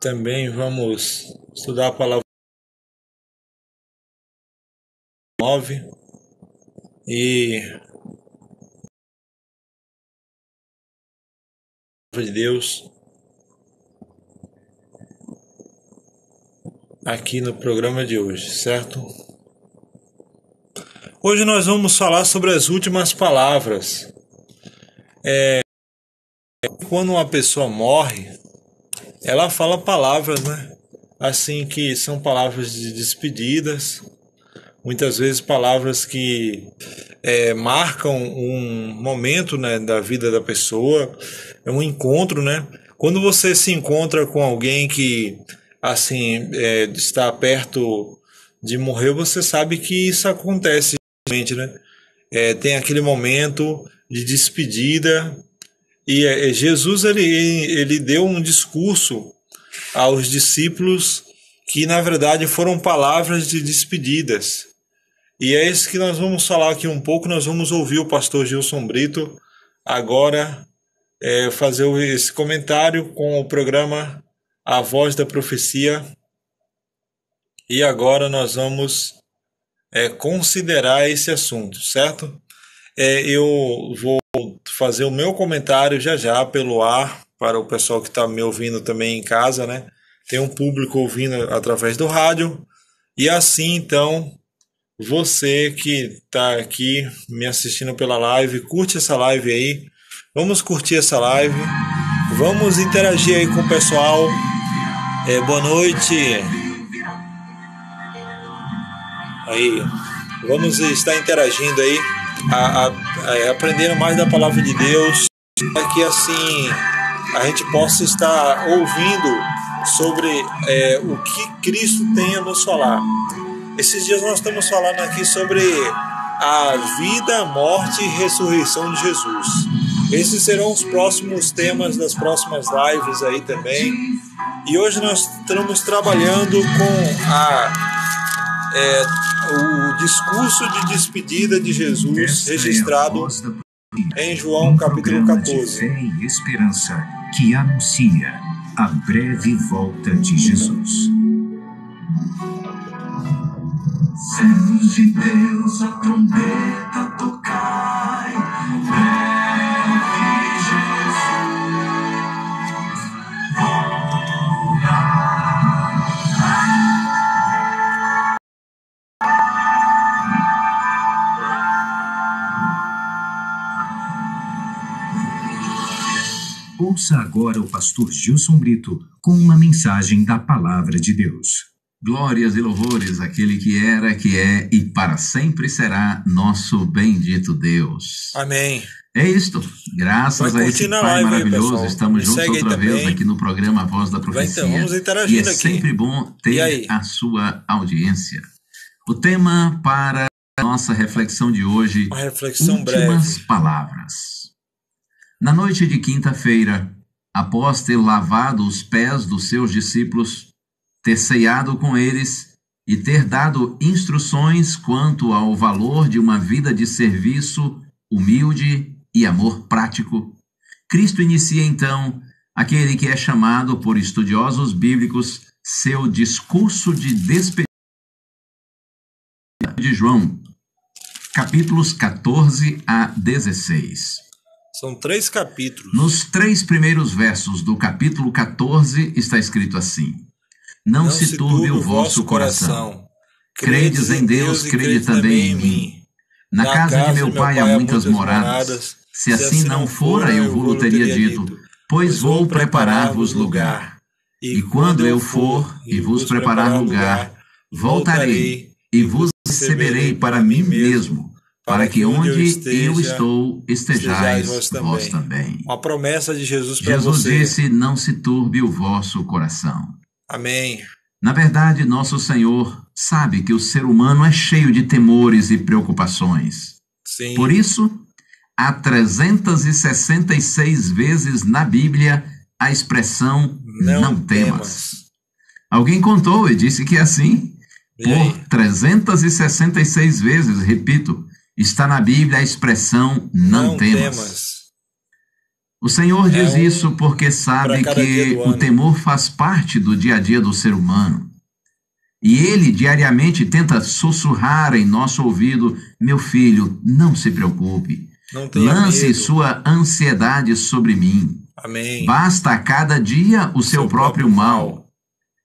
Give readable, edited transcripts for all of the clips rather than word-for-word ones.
também vamos estudar a palavra 9 e de Deus aqui no programa de hoje, certo? Hoje nós vamos falar sobre as últimas palavras. Quando uma pessoa morre, ela fala palavras, né? Assim, que são palavras de despedidas, muitas vezes palavras que marcam um momento, né, da vida da pessoa, é um encontro, né? Quando você se encontra com alguém que, assim, está perto de morrer, você sabe que isso acontece, né? Tem aquele momento de despedida e Jesus ele deu um discurso aos discípulos que na verdade foram palavras de despedidas, e é isso que nós vamos falar aqui um pouco. Nós vamos ouvir o pastor Gilson Brito agora fazer esse comentário com o programa A Voz da Profecia, e agora nós vamos considerar esse assunto, certo? Eu vou fazer o meu comentário já pelo ar para o pessoal que está me ouvindo também em casa, né? Tem um público ouvindo através do rádio, e assim então você que está aqui me assistindo pela live, curte essa live aí, vamos curtir essa live, vamos interagir aí com o pessoal. Boa noite. Aí, vamos estar interagindo aí, aprendendo mais da palavra de Deus, para que assim a gente possa estar ouvindo sobre o que Cristo tem a nos falar. Esses dias nós estamos falando aqui sobre a vida, morte e ressurreição de Jesus. Esses serão os próximos temas das próximas lives aí também. E hoje nós estamos trabalhando com o discurso de despedida de Jesus, registrado em João capítulo 14. De fé e esperança que anuncia a breve volta de Jesus. Servos de Deus, a trombeta tocai, breve Jesus voltará. Ouça agora o pastor Gilson Brito com uma mensagem da Palavra de Deus. Glórias e louvores àquele que era, que é e para sempre será nosso bendito Deus. Amém. É isto. Graças a esse Pai maravilhoso, aí, estamos juntos outra vez aqui no programa A Voz da Profecia. Então, vamos interagir aqui. E é sempre bom ter a sua audiência. O tema para a nossa reflexão de hoje: uma reflexão últimas breve. Palavras. Na noite de quinta-feira, após ter lavado os pés dos seus discípulos, ter ceado com eles e ter dado instruções quanto ao valor de uma vida de serviço humilde e amor prático, Cristo inicia então aquele que é chamado por estudiosos bíblicos seu discurso de despedida de João, capítulos 14 a 16. São 3 capítulos. Nos 3 primeiros versos do capítulo 14 está escrito assim: Não se turbe o vosso coração. Credes em Deus, crede também em mim. Na casa de meu pai há muitas moradas. Se assim não fora, eu vos teria dito, pois vou preparar-vos lugar. E quando eu for e vos preparar lugar, voltarei e vos receberei para mim mesmo, para que onde eu estou, estejais vós também. Uma promessa de Jesus para Jesus você. disse, não se turbe o vosso coração. Amém. Na verdade, nosso Senhor sabe que o ser humano é cheio de temores e preocupações. Sim. Por isso, há 366 vezes na Bíblia a expressão não temas. Alguém contou e disse que é assim. Por 366 vezes, repito, está na Bíblia a expressão não temas. O Senhor diz isso porque sabe que o temor faz parte do dia a dia do ser humano. E Ele diariamente tenta sussurrar em nosso ouvido: meu filho, não se preocupe. Lance sua ansiedade sobre mim. Amém. Basta a cada dia o seu próprio mal.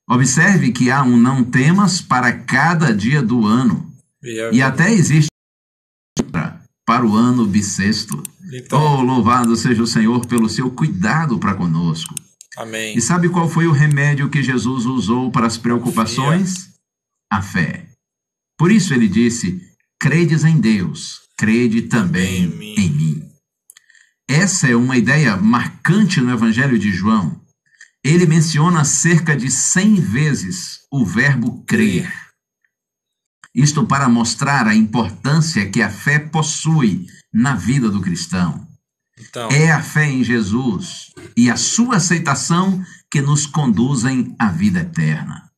Observe que há um não temas para cada dia do ano. E até existe para o ano bissexto. Então, louvado seja o Senhor pelo seu cuidado para conosco. Amém. E sabe qual foi o remédio que Jesus usou para as preocupações? A fé. Por isso ele disse: credes em Deus, crede também em mim. Essa é uma ideia marcante no Evangelho de João. Ele menciona cerca de 100 vezes o verbo crer. Isto para mostrar a importância que a fé possui na vida do cristão. Então, é a fé em Jesus e a sua aceitação que nos conduzem à vida eterna.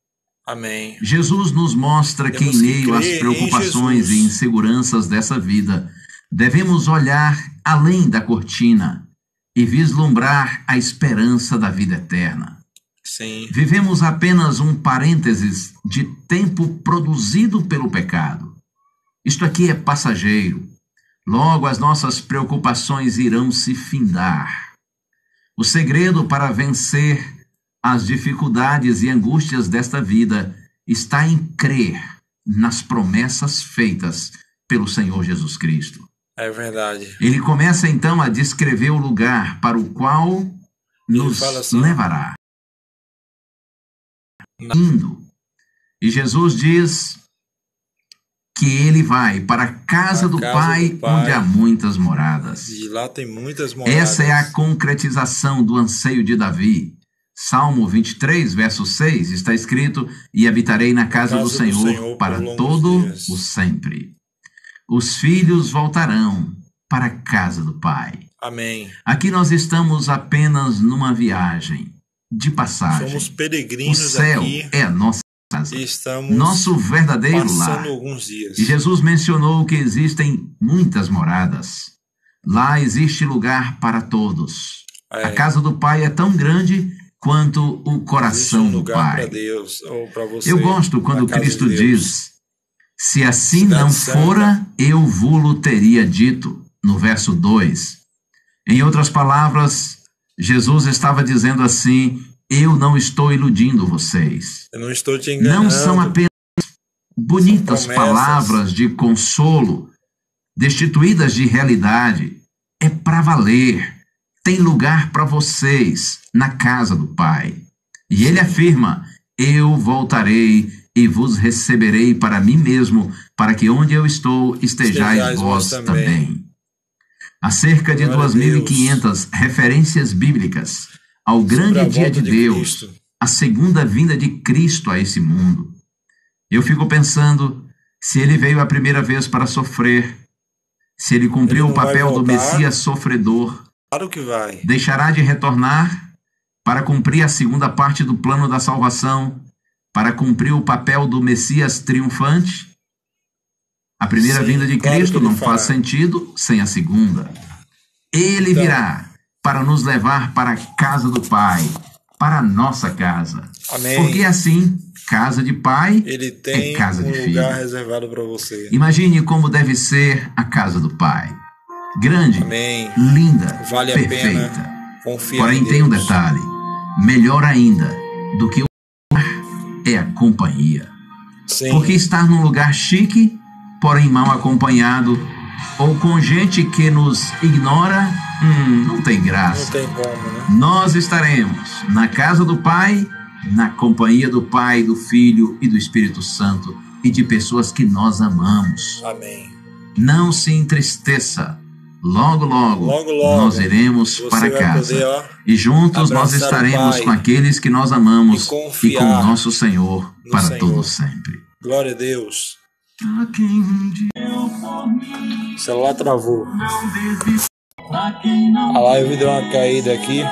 Amém. Jesus nos mostra que em meio às preocupações e inseguranças dessa vida, devemos olhar além da cortina e vislumbrar a esperança da vida eterna. Sim. Vivemos apenas um parênteses de tempo produzido pelo pecado. Isto aqui é passageiro. Logo as nossas preocupações irão se findar. O segredo para vencer as dificuldades e angústias desta vida está em crer nas promessas feitas pelo Senhor Jesus Cristo. É verdade. Ele começa então a descrever o lugar para o qual nos levará. Indo. E Jesus diz que ele vai para a casa do Pai, onde há muitas moradas. E lá tem muitas moradas. Essa é a concretização do anseio de Davi. Salmo 23, verso 6, está escrito: e habitarei na casa do Senhor para todo o sempre. Os filhos voltarão para a casa do Pai. Amém. Aqui nós estamos apenas numa viagem de passagem. Somos peregrinos aqui. O céu é a nossa casa. Estamos nosso verdadeiro lar. Alguns dias. E Jesus mencionou que existem muitas moradas. Lá existe lugar para todos. A casa do Pai é tão grande quanto o coração do Pai. Para Deus, ou para você, eu gosto quando Cristo diz: se assim não fora, eu vou-lo teria dito, no verso 2. Em outras palavras, Jesus estava dizendo assim: eu não estou iludindo vocês. Eu não estou te enganando. Não são apenas bonitas palavras de consolo, destituídas de realidade. É para valer. Tem lugar para vocês na casa do Pai. E ele afirma: eu voltarei e vos receberei para mim mesmo, para que onde eu estou estejais vós também. Há cerca de 2.500 referências bíblicas ao grande dia de Deus, a segunda vinda de Cristo a esse mundo. Eu fico pensando, se ele veio a primeira vez para sofrer, se ele cumpriu o papel do Messias sofredor, claro que vai. Deixará de retornar para cumprir a segunda parte do plano da salvação, para cumprir o papel do Messias triunfante? A primeira vinda de Cristo não faz sentido sem a segunda. Ele virá para nos levar para a casa do Pai, para a nossa casa. Amém. Porque assim, casa de pai ele tem é casa de filho. Lugar reservado para você. Imagine como deve ser a casa do Pai. Grande, Amém. Linda, vale perfeita. A pena confiar. Porém tem um detalhe, melhor ainda do que o lugar é a companhia. Sim. Porque estar num lugar chique, porém mal acompanhado, ou com gente que nos ignora, não tem graça. Não tem como, né? Nós estaremos na casa do Pai, na companhia do Pai, do Filho e do Espírito Santo e de pessoas que nós amamos. Amém. Não se entristeça. Logo, logo, nós iremos para casa. Poder, e juntos nós estaremos com aqueles que nós amamos e com o nosso Senhor para todo sempre. Glória a Deus. O celular travou. A live deu uma caída aqui.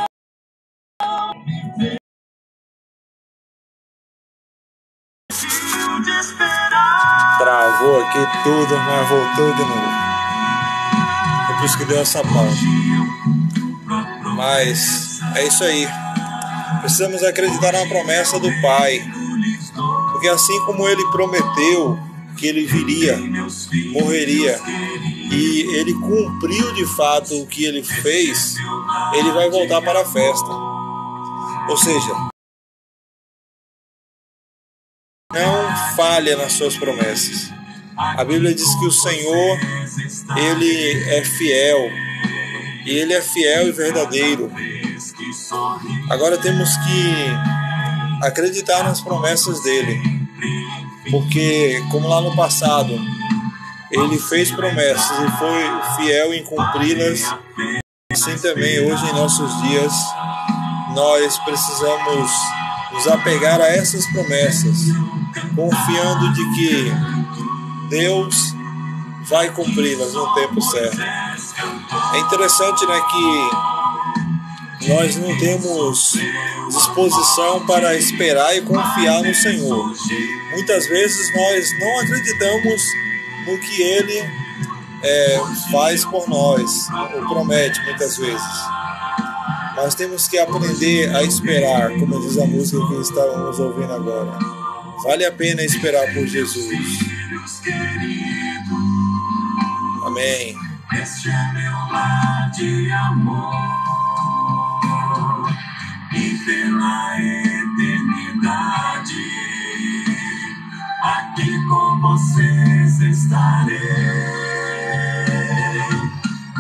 Travou aqui tudo, mas voltou de novo. É por isso que deu essa pausa. Mas é isso aí. Precisamos acreditar na promessa do Pai. Porque assim como Ele prometeu que Ele viria, morreria, e Ele cumpriu de fato o que Ele fez, Ele vai voltar para a festa. Ou seja, não falha nas suas promessas. A Bíblia diz que o Senhor, Ele é fiel. E Ele é fiel e verdadeiro. Agora temos que acreditar nas promessas dEle. Porque, como lá no passado, Ele fez promessas e foi fiel em cumpri-las, assim também hoje em nossos dias, nós precisamos nos apegar a essas promessas, confiando de que Deus vai cumpri-las no tempo certo. É interessante, né, que nós não temos disposição para esperar e confiar no Senhor. Muitas vezes nós não acreditamos no que Ele faz por nós, ou promete muitas vezes. Mas temos que aprender a esperar, como diz a música que estávamos ouvindo agora. Vale a pena esperar por Jesus. Amém. Este é meu lar de amor, e pela eternidade aqui com vocês estarei.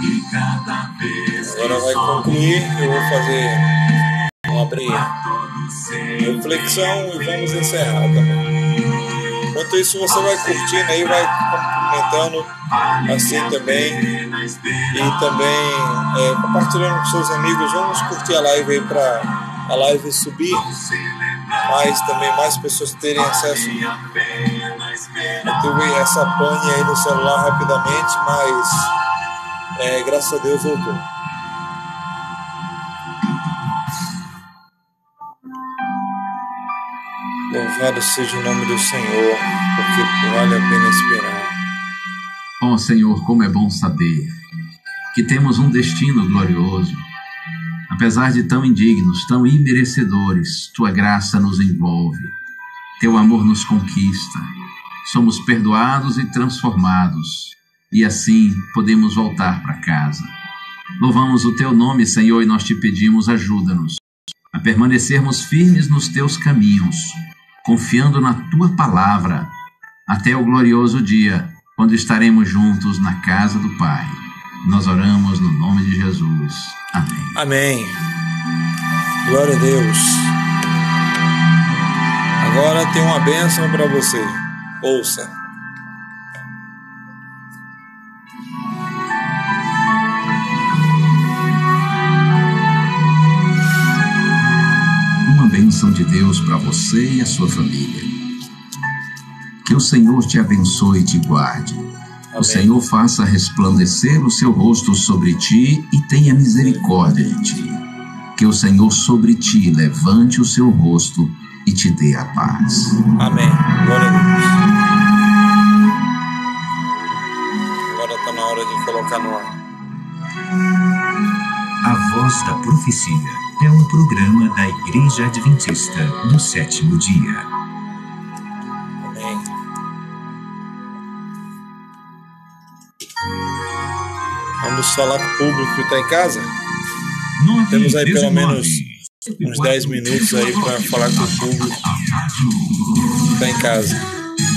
E cada vez agora vai concluir, eu vou fazer reflexão e vamos encerrar também. Enquanto isso, você vai curtindo aí, vai cumprimentando assim também, e também compartilhando com seus amigos. Vamos curtir a live aí para a live subir, mas também mais pessoas terem acesso. Eu tive essa pane aí no celular rapidamente, mas graças a Deus voltou. Louvado seja o nome do Senhor, porque vale a pena esperar. Ó Senhor, como é bom saber que temos um destino glorioso. Apesar de tão indignos, tão imerecedores, Tua graça nos envolve, Teu amor nos conquista. Somos perdoados e transformados, e assim podemos voltar para casa. Louvamos o Teu nome, Senhor, e nós Te pedimos, ajuda-nos a permanecermos firmes nos Teus caminhos, confiando na Tua palavra, até o glorioso dia, quando estaremos juntos na casa do Pai. Nós oramos no nome de Jesus. Amém. Amém. Glória a Deus. Agora tem uma bênção para você. Ouça. Uma bênção de Deus para você e a sua família. Que o Senhor te abençoe e te guarde. Amém. O Senhor faça resplandecer o seu rosto sobre ti e tenha misericórdia de ti. Que o Senhor sobre ti levante o seu rosto e te dê a paz. Amém. Glória a Deus. Agora está na hora de colocar no ar. A Voz da Profecia é um programa da Igreja Adventista do Sétimo Dia. Amém. Vamos falar com o público que está em casa? Temos aí pelo menos uns 10 minutos aí para falar com o público que está em casa.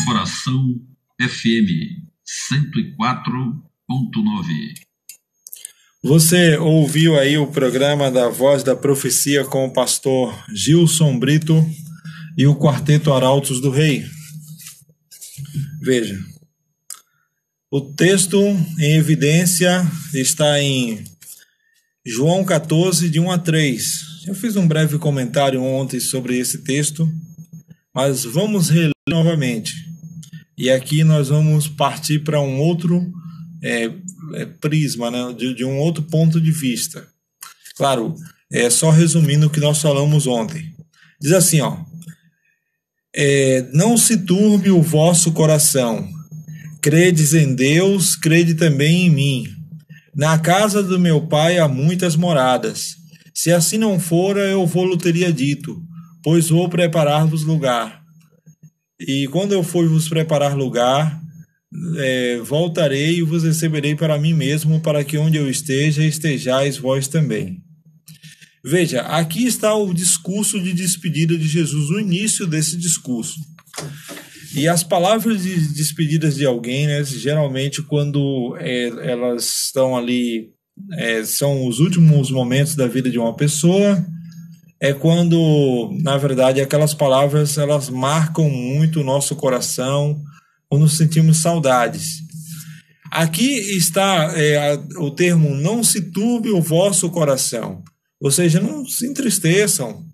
Coração FM 104.9. Você ouviu aí o programa da Voz da Profecia com o pastor Gilson Brito e o Quarteto Arautos do Rei. Veja, o texto em evidência está em João 14, de 1 a 3. Eu fiz um breve comentário ontem sobre esse texto, mas vamos reler novamente. E aqui nós vamos partir para um outro prisma, né? de um outro ponto de vista. Claro, só resumindo o que nós falamos ontem. Diz assim, ó: não se turbe o vosso coração. Credes em Deus, crede também em mim. Na casa do meu Pai há muitas moradas. Se assim não fora, eu vou-lo teria dito, pois vou preparar-vos lugar. E quando eu for vos preparar lugar, voltarei e vos receberei para mim mesmo, para que onde eu esteja, estejais vós também. Veja, aqui está o discurso de despedida de Jesus, o início desse discurso. E as palavras de despedidas de alguém, né, geralmente quando elas estão ali, são os últimos momentos da vida de uma pessoa, é quando, na verdade, aquelas palavras elas marcam muito o nosso coração, ou nos sentimos saudades. Aqui está o termo, não se turbe o vosso coração, ou seja, não se entristeçam.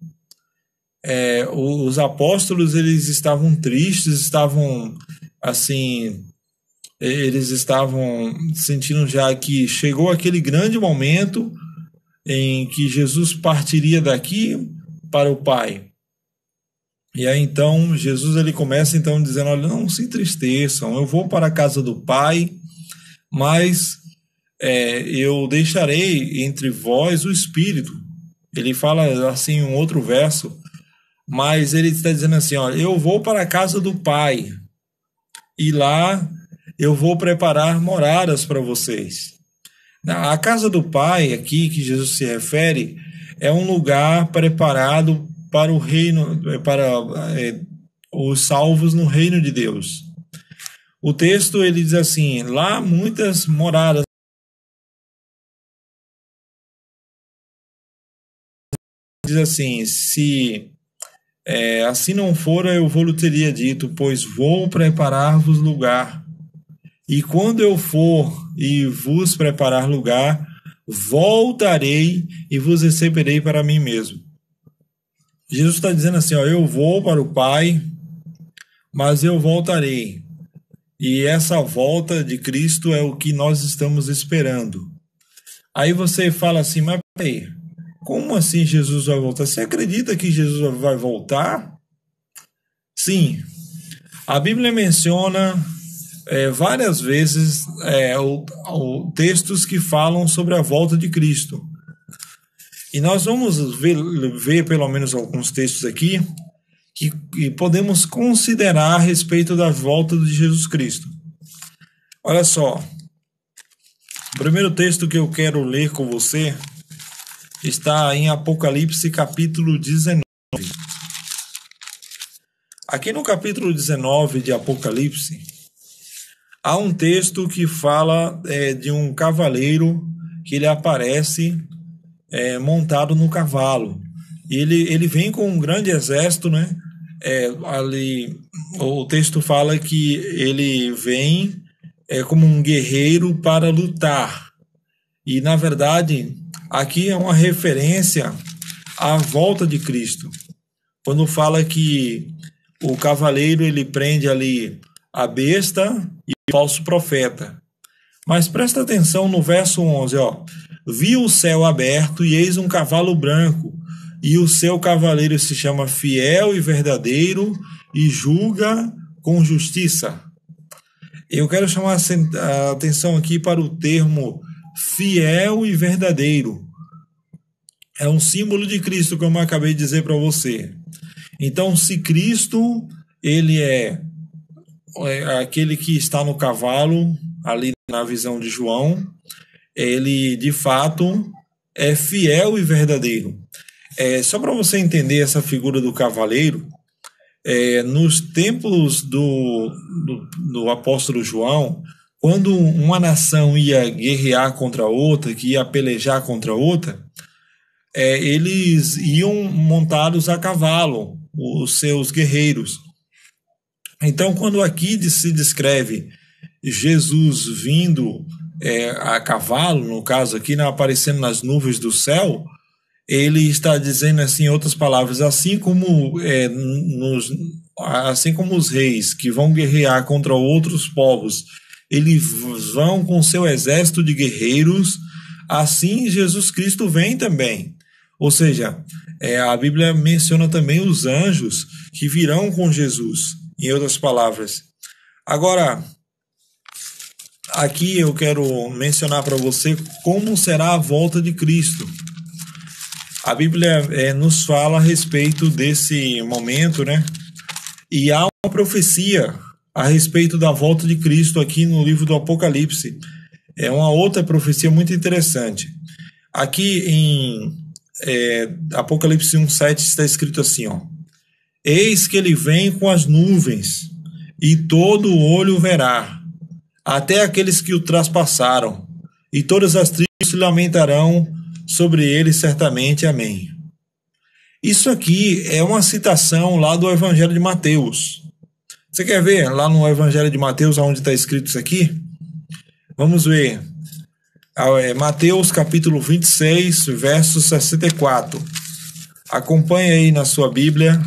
Os apóstolos, eles estavam tristes, estavam assim, eles estavam sentindo já que chegou aquele grande momento em que Jesus partiria daqui para o Pai. E aí então Jesus ele começa então dizendo, olha, não se entristeçam, eu vou para a casa do Pai, mas eu deixarei entre vós o Espírito. Ele fala assim um outro verso, mas ele está dizendo assim, olha, eu vou para a casa do Pai e lá eu vou preparar moradas para vocês. A casa do Pai aqui que Jesus se refere é um lugar preparado para o reino, para os salvos no reino de Deus. O texto ele diz assim, lá muitas moradas. Diz assim, se assim não fora, eu vou-lhe teria dito, pois vou preparar-vos lugar. E quando eu for e vos preparar lugar, voltarei e vos receberei para mim mesmo. Jesus está dizendo assim, ó, eu vou para o Pai, mas eu voltarei. E essa volta de Cristo é o que nós estamos esperando. Aí você fala assim, mas peraí, como assim Jesus vai voltar? Você acredita que Jesus vai voltar? Sim. A Bíblia menciona várias vezes textos que falam sobre a volta de Cristo. E nós vamos ver pelo menos alguns textos aqui que podemos considerar a respeito da volta de Jesus Cristo. Olha só, o primeiro texto que eu quero ler com você está em Apocalipse capítulo 19. Aqui no capítulo 19 de Apocalipse, há um texto que fala de um cavaleiro que ele aparece montado no cavalo. E ele vem com um grande exército, né? Ali, o texto fala que ele vem como um guerreiro para lutar. E, na verdade, aqui é uma referência à volta de Cristo. Quando fala que o cavaleiro ele prende ali a besta e o falso profeta. Mas presta atenção no verso 11, ó. Vi o céu aberto e eis um cavalo branco, e o seu cavaleiro se chama Fiel e Verdadeiro e julga com justiça. Eu quero chamar a atenção aqui para o termo fiel e verdadeiro. É um símbolo de Cristo, como eu acabei de dizer para você. Então, se Cristo ele é aquele que está no cavalo, ali na visão de João, ele de fato é fiel e verdadeiro. Só para você entender essa figura do cavaleiro, nos tempos do apóstolo João, quando uma nação ia guerrear contra outra, que ia pelejar contra outra, eles iam montados a cavalo, os seus guerreiros. Então, quando aqui se descreve Jesus vindo a cavalo, no caso aqui, aparecendo nas nuvens do céu, ele está dizendo assim, em outras palavras, assim como os reis que vão guerrear contra outros povos, eles vão com seu exército de guerreiros, assim Jesus Cristo vem também. Ou seja, a Bíblia menciona também os anjos que virão com Jesus, em outras palavras. Agora, aqui eu quero mencionar para você como será a volta de Cristo. A Bíblia nos fala a respeito desse momento, né? E há uma profecia a respeito da volta de Cristo aqui no livro do Apocalipse. É uma outra profecia muito interessante. Aqui em Apocalipse 1:7 está escrito assim, ó: Eis que ele vem com as nuvens, e todo olho o verá, até aqueles que o traspassaram, e todas as tribos se lamentarão sobre ele certamente. Amém. Isso aqui é uma citação lá do Evangelho de Mateus. Você quer ver lá no Evangelho de Mateus onde está escrito isso aqui? Vamos ver. Mateus capítulo 26, verso 64. Acompanhe aí na sua Bíblia.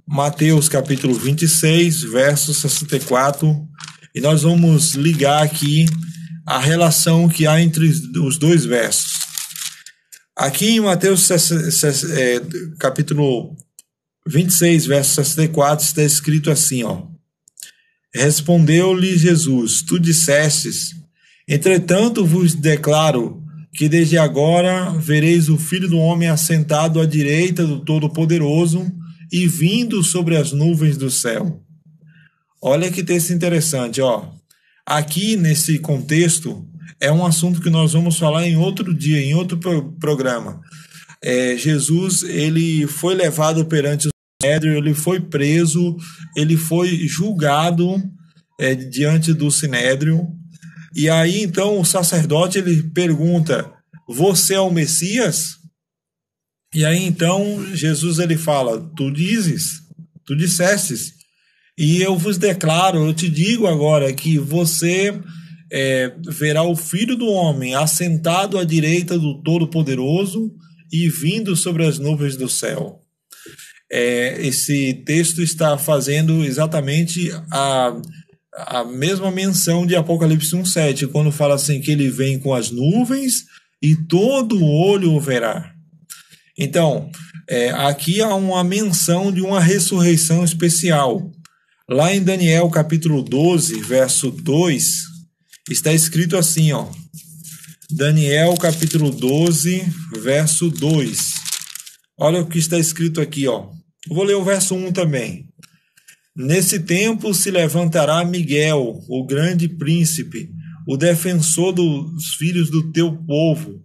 Mateus capítulo 26, verso 64. E nós vamos ligar aqui a relação que há entre os dois versos. Aqui em Mateus capítulo 26, verso 64, está escrito assim, ó: Respondeu-lhe Jesus: Tu dissestes, entretanto vos declaro que desde agora vereis o Filho do Homem assentado à direita do Todo-Poderoso e vindo sobre as nuvens do céu. Olha que texto interessante, ó. Aqui nesse contexto é um assunto que nós vamos falar em outro dia, em outro programa. Jesus, ele foi levado perante o Sinédrio, ele foi preso, ele foi julgado diante do Sinédrio. E aí então o sacerdote ele pergunta: você é o Messias? E aí então Jesus ele fala: tu dissestes, e eu vos declaro, eu te digo agora que você verá o Filho do Homem assentado à direita do Todo-Poderoso e vindo sobre as nuvens do céu. Esse texto está fazendo exatamente a mesma menção de Apocalipse 1:7, quando fala assim que ele vem com as nuvens e todo olho o verá. Então, aqui há uma menção de uma ressurreição especial. Lá em Daniel capítulo 12, verso 2, está escrito assim, ó. Daniel capítulo 12, verso 2. Olha o que está escrito aqui, ó. Eu vou ler o verso 1 também. Nesse tempo se levantará Miguel, o grande príncipe, o defensor dos filhos do teu povo,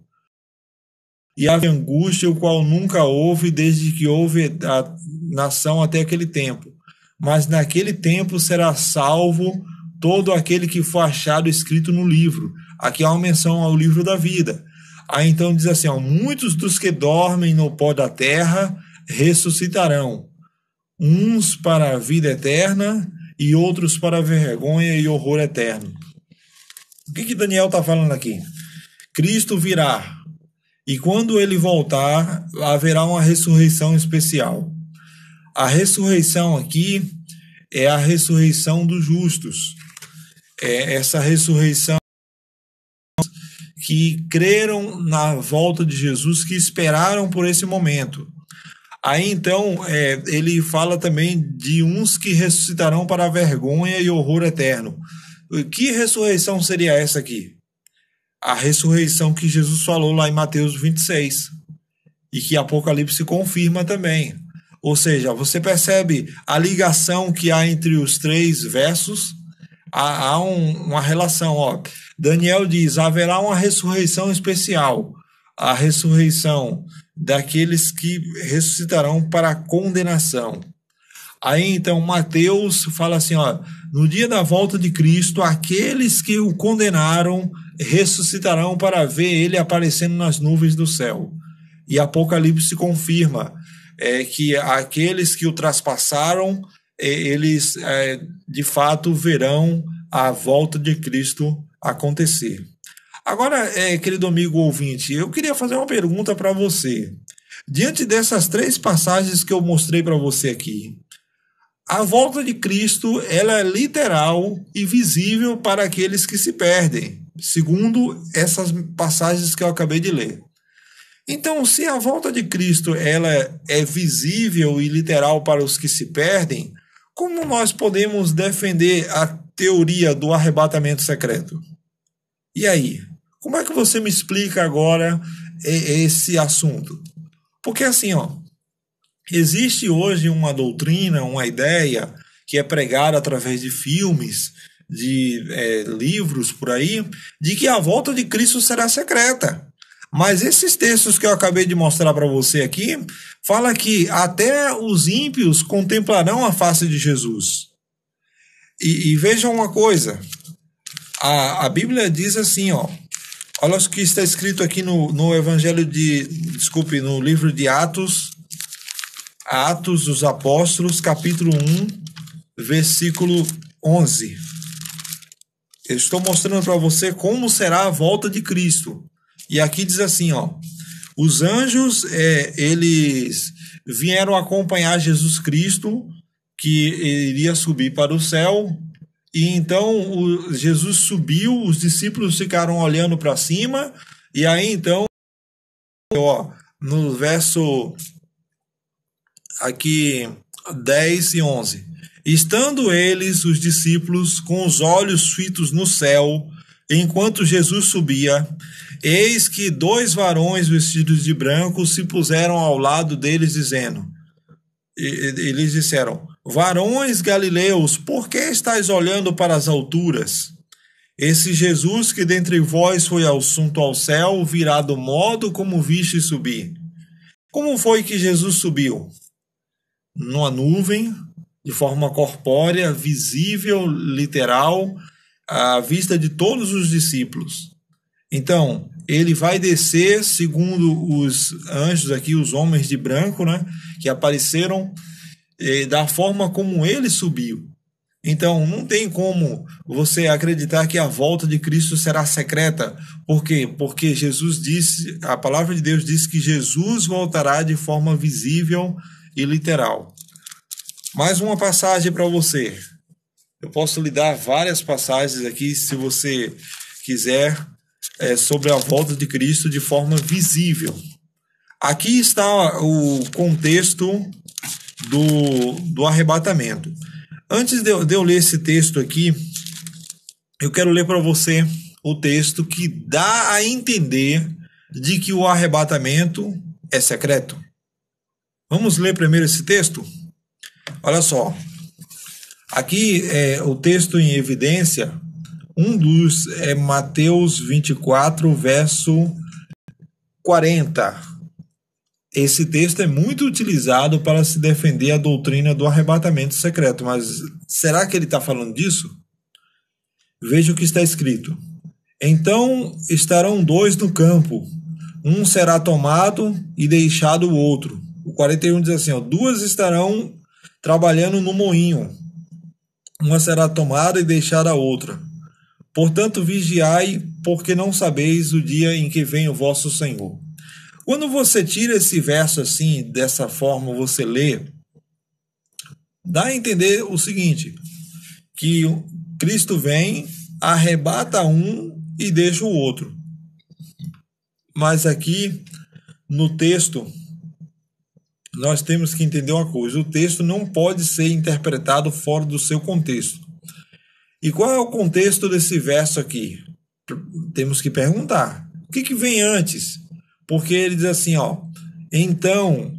e a angústia o qual nunca houve desde que houve a nação até aquele tempo. Mas naquele tempo será salvo todo aquele que for achado escrito no livro. Aqui há uma menção ao livro da vida. Aí então diz assim, ó: muitos dos que dormem no pó da terra ressuscitarão, uns para a vida eterna e outros para a vergonha e horror eterno. O que Daniel está falando aqui? Cristo virá, e quando ele voltar, haverá uma ressurreição especial. A ressurreição aqui é a ressurreição dos justos. É essa ressurreição que creram na volta de Jesus, que esperaram por esse momento. Aí então ele fala também de uns que ressuscitarão para a vergonha e horror eterno. Que ressurreição seria essa aqui? A ressurreição que Jesus falou lá em Mateus 26 e que Apocalipse confirma também. Ou seja, você percebe a ligação que há entre os três versos? Há uma relação, ó. Daniel diz: haverá uma ressurreição especial, a ressurreição daqueles que ressuscitarão para a condenação. Aí então Mateus fala assim, ó: no dia da volta de Cristo, aqueles que o condenaram ressuscitarão para ver ele aparecendo nas nuvens do céu. E Apocalipse confirma que aqueles que o traspassaram, eles de fato verão a volta de Cristo acontecer. Agora, querido amigo ouvinte, eu queria fazer uma pergunta para você. Diante dessas três passagens que eu mostrei para você aqui, a volta de Cristo, ela é literal e visível para aqueles que se perdem, segundo essas passagens que eu acabei de ler. Então, se a volta de Cristo ela é visível e literal para os que se perdem, como nós podemos defender a teoria do arrebatamento secreto? E aí? Como é que você me explica agora esse assunto? Porque assim, existe hoje uma doutrina, uma ideia que é pregada através de filmes, de livros por aí, de que a volta de Cristo será secreta. Mas esses textos que eu acabei de mostrar para você aqui, fala que até os ímpios contemplarão a face de Jesus. E vejam uma coisa, a Bíblia diz assim, olha o que está escrito aqui no livro de Atos dos Apóstolos, capítulo 1, versículo 11. Eu estou mostrando para você como será a volta de Cristo. E aqui diz assim, os anjos, eles vieram acompanhar Jesus Cristo, que iria subir para o céu, e então Jesus subiu, os discípulos ficaram olhando para cima, e aí então, no verso aqui 10 e 11, estando eles, os discípulos, com os olhos fitos no céu, enquanto Jesus subia, eis que 2 varões vestidos de branco se puseram ao lado deles, dizendo, eles disseram, varões galileus, por que estáis olhando para as alturas? Esse Jesus que dentre vós foi assunto ao céu, virá do modo como viste subir. Como foi que Jesus subiu? Numa nuvem, de forma corpórea, visível, literal, à vista de todos os discípulos. Então, ele vai descer, segundo os anjos aqui, os homens de branco, que apareceram, da forma como ele subiu. Então, não tem como você acreditar que a volta de Cristo será secreta. Por quê? Porque Jesus disse, a palavra de Deus diz que Jesus voltará de forma visível e literal. Mais uma passagem para você. Eu posso lhe dar várias passagens aqui, se você quiser, sobre a volta de Cristo de forma visível. Aqui está o contexto do arrebatamento. Antes de eu ler esse texto aqui, eu quero ler para você o texto que dá a entender de que o arrebatamento é secreto. Vamos ler primeiro esse texto? Olha só. Aqui o texto em evidência, um dos é Mateus 24, verso 40. Esse texto é muito utilizado para se defender a doutrina do arrebatamento secreto, mas será que ele está falando disso? Veja o que está escrito. Então estarão 2 no campo, um será tomado e deixado o outro. O 41 diz assim, 2 estarão trabalhando no moinho, uma será tomada e deixada a outra. Portanto, vigiai, porque não sabeis o dia em que vem o vosso Senhor. Quando você tira esse verso assim, dessa forma, você lê, dá a entender o seguinte, que Cristo vem, arrebata um e deixa o outro. Mas aqui, no texto, nós temos que entender uma coisa, o texto não pode ser interpretado fora do seu contexto. E qual é o contexto desse verso aqui? Temos que perguntar, o que vem antes? Porque ele diz assim, então,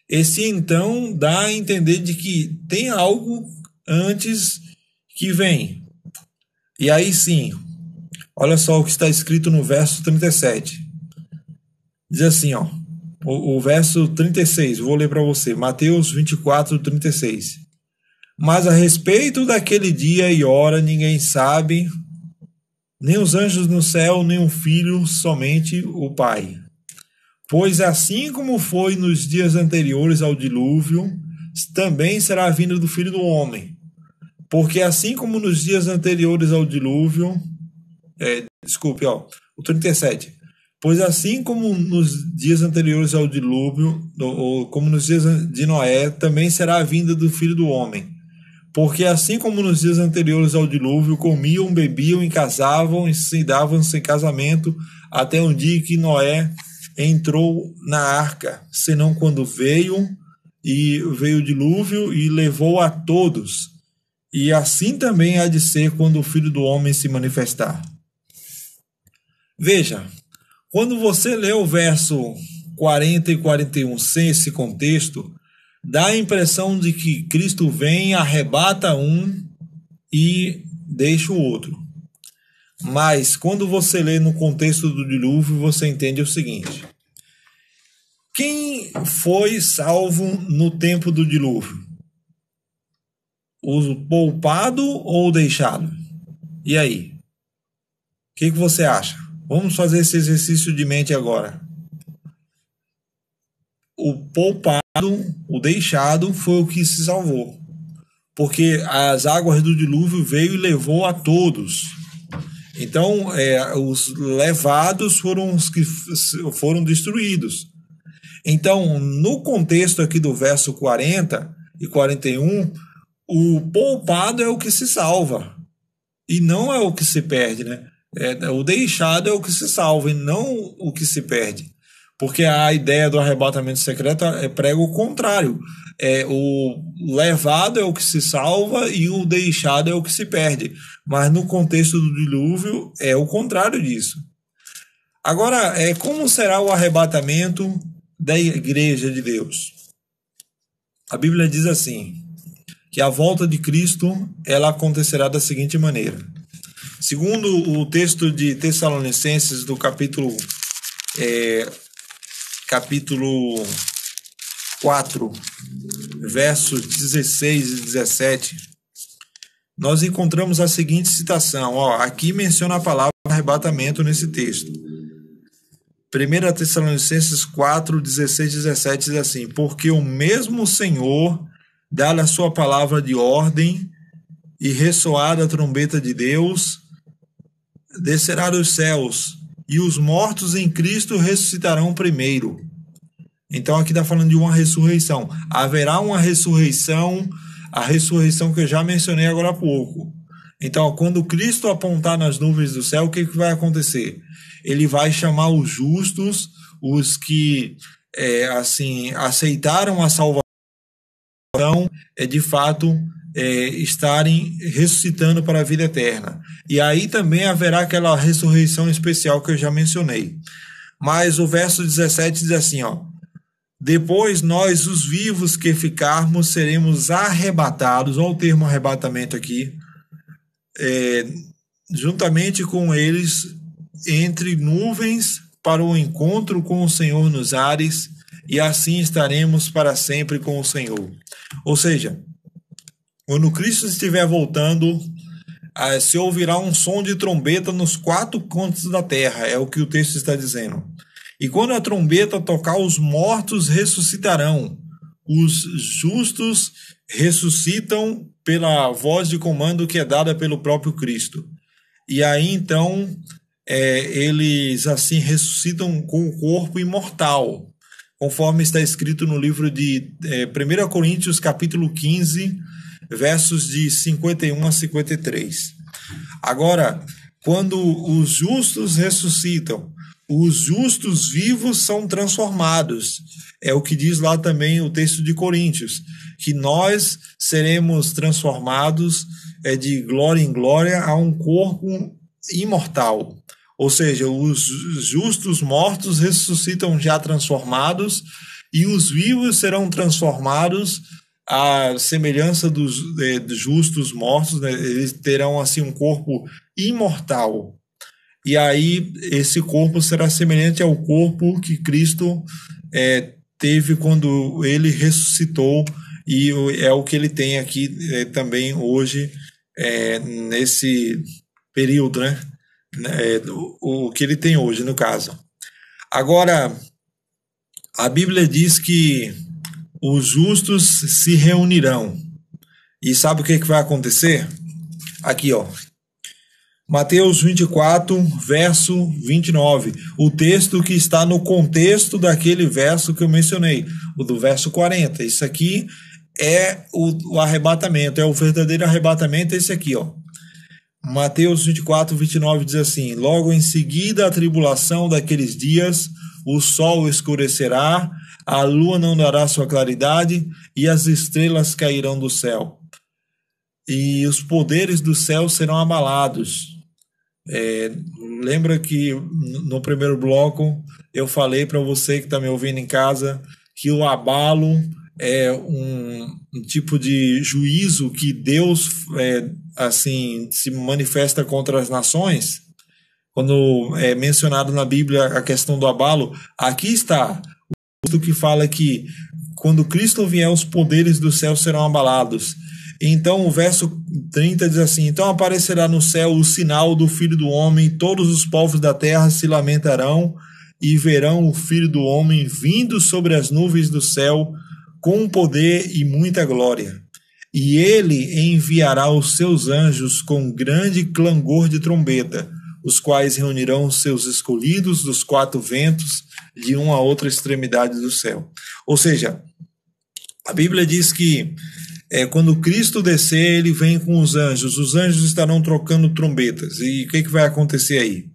esse então dá a entender de que tem algo antes que vem. E aí sim, olha só o que está escrito no verso 37. Diz assim, o verso 36, vou ler para você, Mateus 24, 36. Mas a respeito daquele dia e hora ninguém sabe, nem os anjos no céu, nem o Filho, somente o Pai. Pois assim como foi nos dias anteriores ao dilúvio, também será a vinda do Filho do Homem. Porque assim como nos dias anteriores ao dilúvio, o 37. Pois assim como nos dias anteriores ao dilúvio, ou como nos dias de Noé, também será a vinda do Filho do Homem. Porque assim como nos dias anteriores ao dilúvio, comiam, bebiam e casavam e se davam-se em casamento, até um dia que Noé entrou na arca, senão quando veio o dilúvio e levou a todos. E assim também há de ser quando o Filho do Homem se manifestar. Veja, Quando você lê o verso 40 e 41 sem esse contexto, dá a impressão de que Cristo vem, arrebata um e deixa o outro. Mas quando você lê no contexto do dilúvio, você entende o seguinte: quem foi salvo no tempo do dilúvio? O poupado ou o deixado? E aí? O que você acha? Vamos fazer esse exercício de mente agora. O poupado, o deixado, foi o que se salvou. Porque as águas do dilúvio veio e levou a todos. Então, os levados foram os que foram destruídos. Então, no contexto aqui do verso 40 e 41, o poupado é o que se salva. E não é o que se perde, né? O deixado é o que se salva e não o que se perde. Porque a ideia do arrebatamento secreto prega o contrário. O levado é o que se salva e o deixado é o que se perde. Mas no contexto do dilúvio é o contrário disso. Agora, como será o arrebatamento da igreja de Deus? A Bíblia diz assim, que a volta de Cristo ela acontecerá da seguinte maneira. Segundo o texto de Tessalonicenses, do capítulo 4, versos 16 e 17, nós encontramos a seguinte citação. Aqui menciona a palavra arrebatamento nesse texto. 1 Tessalonicenses 4, 16 e 17 diz assim: porque o mesmo Senhor, dá-lhe a sua palavra de ordem e ressoar a trombeta de Deus, descerá dos céus, e os mortos em Cristo ressuscitarão primeiro. Então aqui está falando de uma ressurreição. Haverá uma ressurreição, a ressurreição que eu já mencionei agora há pouco. Então, quando Cristo apontar nas nuvens do céu, o que vai acontecer? Ele vai chamar os justos, os que aceitaram a salvação, de fato estarem ressuscitando para a vida eterna. E aí também haverá aquela ressurreição especial que eu já mencionei. Mas o verso 17 diz assim, depois nós, os vivos que ficarmos, seremos arrebatados, olha o termo arrebatamento aqui, juntamente com eles, entre nuvens, para o encontro com o Senhor nos ares, e assim estaremos para sempre com o Senhor. Ou seja, quando Cristo estiver voltando, se ouvirá um som de trombeta nos 4 cantos da terra, é o que o texto está dizendo. E quando a trombeta tocar, os mortos ressuscitarão. Os justos ressuscitam pela voz de comando que é dada pelo próprio Cristo. E aí, então, eles assim ressuscitam com o corpo imortal, conforme está escrito no livro de 1 Coríntios, capítulo 15, versos de 51 a 53. Agora, quando os justos ressuscitam, os justos vivos são transformados. É o que diz lá também o texto de Coríntios, que nós seremos transformados de glória em glória a um corpo imortal. Ou seja, os justos mortos ressuscitam já transformados e os vivos serão transformados à semelhança dos justos mortos, né? Eles terão assim um corpo imortal. E aí esse corpo será semelhante ao corpo que Cristo teve quando ele ressuscitou, e é o que ele tem aqui também hoje, nesse período, né? O que ele tem hoje, no caso. Agora, a Bíblia diz que os justos se reunirão. E sabe o que vai acontecer? Aqui, Mateus 24, verso 29. O texto que está no contexto daquele verso que eu mencionei, o do verso 40. Isso aqui é o arrebatamento, é o verdadeiro arrebatamento, esse aqui, Mateus 24, 29 diz assim: logo em seguida a tribulação daqueles dias, o sol escurecerá, a lua não dará sua claridade, e as estrelas cairão do céu. E os poderes do céu serão abalados. Lembra que no primeiro bloco eu falei para você que está me ouvindo em casa que o abalo é um tipo de juízo que Deus assim se manifesta contra as nações? Quando é mencionado na Bíblia a questão do abalo, aqui está o que fala que quando Cristo vier, os poderes do céu serão abalados. Então o verso 30 diz assim: então aparecerá no céu o sinal do Filho do Homem, todos os povos da terra se lamentarão e verão o Filho do Homem vindo sobre as nuvens do céu com poder e muita glória. E ele enviará os seus anjos com grande clangor de trombeta, os quais reunirão os seus escolhidos dos quatro ventos de uma a outra extremidade do céu. Ou seja, a Bíblia diz que quando Cristo descer, ele vem com os anjos estarão trocando trombetas. E o que vai acontecer aí?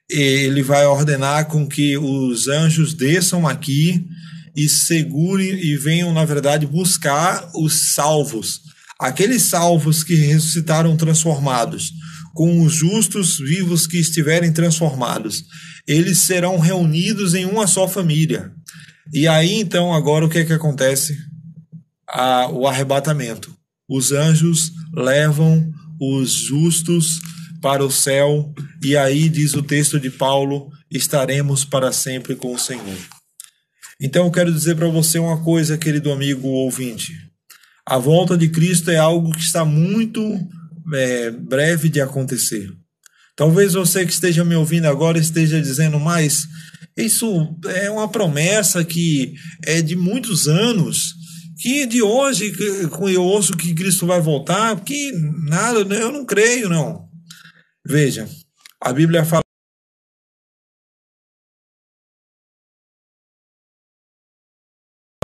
Ele vai ordenar com que os anjos desçam aqui e segurem e venham, na verdade, buscar os salvos, aqueles salvos que ressuscitaram transformados, com os justos vivos que estiverem transformados. Eles serão reunidos em uma só família. E aí, então, agora o que acontece? O arrebatamento. Os anjos levam os justos para o céu, e aí, diz o texto de Paulo, estaremos para sempre com o Senhor. Então eu quero dizer para você uma coisa, querido amigo ouvinte. A volta de Cristo é algo que está muito breve de acontecer. Talvez você que esteja me ouvindo agora esteja dizendo, mas isso é uma promessa que é de muitos anos, que de hoje eu ouço que Cristo vai voltar, que nada, eu não creio, não. Veja, a Bíblia fala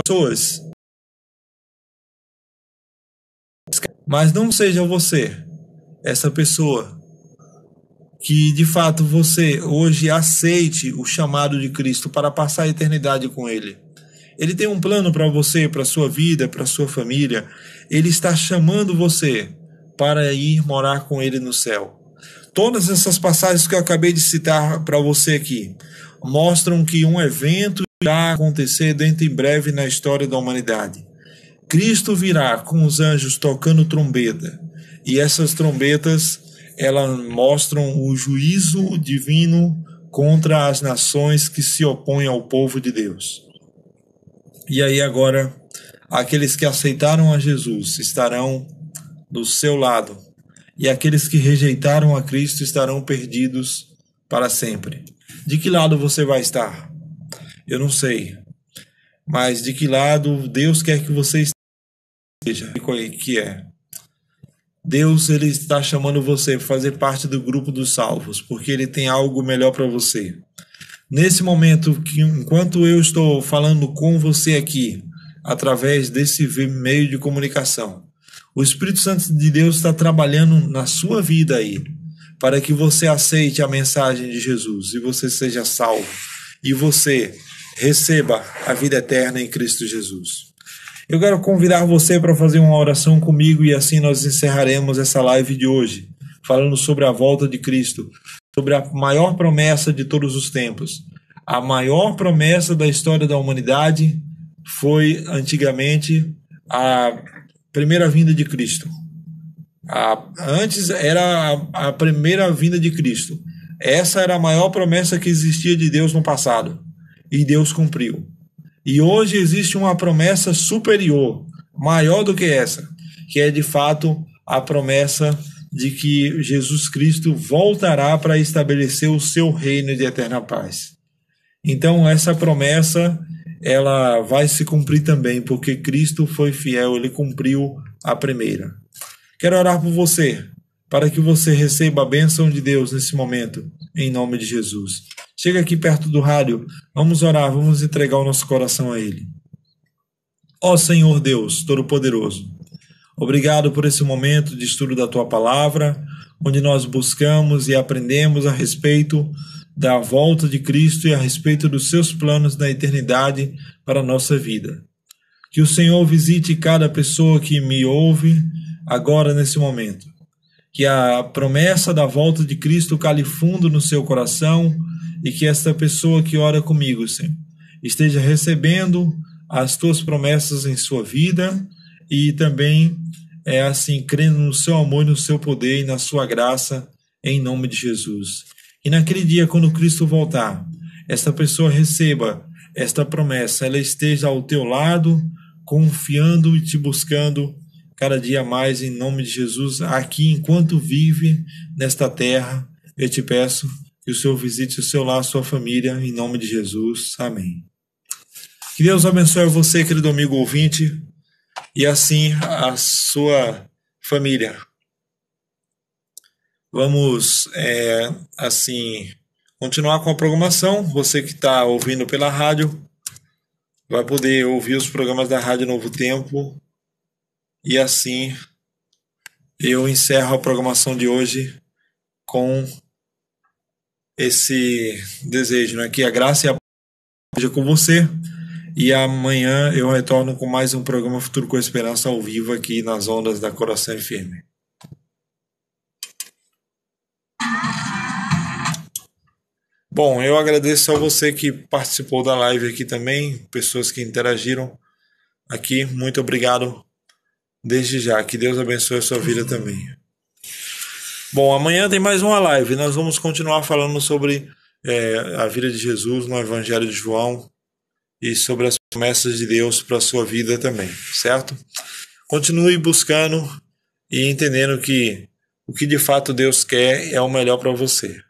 pessoas, mas não seja você essa pessoa que de fato você hoje aceite o chamado de Cristo para passar a eternidade com Ele. Ele tem um plano para você, para a sua vida, para a sua família. Ele está chamando você para ir morar com Ele no céu. Todas essas passagens que eu acabei de citar para você aqui mostram que um evento irá acontecer dentro em breve na história da humanidade. Cristo virá com os anjos tocando trombeta, e essas trombetas elas mostram o juízo divino contra as nações que se opõem ao povo de Deus. E aí agora, aqueles que aceitaram a Jesus estarão do seu lado, e aqueles que rejeitaram a Cristo estarão perdidos para sempre. De que lado você vai estar? Eu não sei, mas de que lado Deus quer que você esteja? Que é? Deus, ele está chamando você para fazer parte do grupo dos salvos, porque ele tem algo melhor para você. Nesse momento, enquanto eu estou falando com você aqui, através desse meio de comunicação, o Espírito Santo de Deus está trabalhando na sua vida aí, para que você aceite a mensagem de Jesus, e você seja salvo, e você receba a vida eterna em Cristo Jesus. Eu quero convidar você para fazer uma oração comigo, e assim nós encerraremos essa live de hoje, falando sobre a volta de Cristo, sobre a maior promessa de todos os tempos. A maior promessa da história da humanidade foi, antigamente, a primeira vinda de Cristo. Antes era a primeira vinda de Cristo. Essa era a maior promessa que existia de Deus no passado. E Deus cumpriu. E hoje existe uma promessa superior, maior do que essa, que é de fato a promessa de que Jesus Cristo voltará para estabelecer o seu reino de eterna paz. Então essa promessa, ela vai se cumprir também, porque Cristo foi fiel, ele cumpriu a primeira. Quero orar por você, para que você receba a bênção de Deus nesse momento, em nome de Jesus. Chega aqui perto do rádio, vamos orar, vamos entregar o nosso coração a Ele. Ó Senhor Deus Todo-Poderoso, obrigado por esse momento de estudo da Tua Palavra, onde nós buscamos e aprendemos a respeito da volta de Cristo e a respeito dos Seus planos na eternidade para a nossa vida. Que o Senhor visite cada pessoa que me ouve agora nesse momento. Que a promessa da volta de Cristo cale fundo no seu coração e que esta pessoa que ora comigo, Senhor, esteja recebendo as tuas promessas em sua vida e também crendo no seu amor, no seu poder e na sua graça, em nome de Jesus. E naquele dia, quando Cristo voltar, esta pessoa receba esta promessa, ela esteja ao teu lado, confiando e te buscando cada dia mais, em nome de Jesus, aqui enquanto vive nesta terra. Eu te peço que o Senhor visite o seu lar, a sua família, em nome de Jesus. Amém. Que Deus abençoe você, querido amigo ouvinte, e assim a sua família. Vamos, continuar com a programação. Você que está ouvindo pela rádio vai poder ouvir os programas da Rádio Novo Tempo. E assim eu encerro a programação de hoje com esse desejo, né? Que a graça e a paz seja com você. E amanhã eu retorno com mais um programa Futuro com Esperança ao vivo aqui nas ondas da Coração FM. Bom, eu agradeço a você que participou da live aqui também, pessoas que interagiram aqui. Muito obrigado desde já. Que Deus abençoe a sua vida também. Bom, amanhã tem mais uma live. Nós vamos continuar falando sobre a vida de Jesus no Evangelho de João e sobre as promessas de Deus para a sua vida também, certo? Continue buscando e entendendo que o que de fato Deus quer é o melhor para você.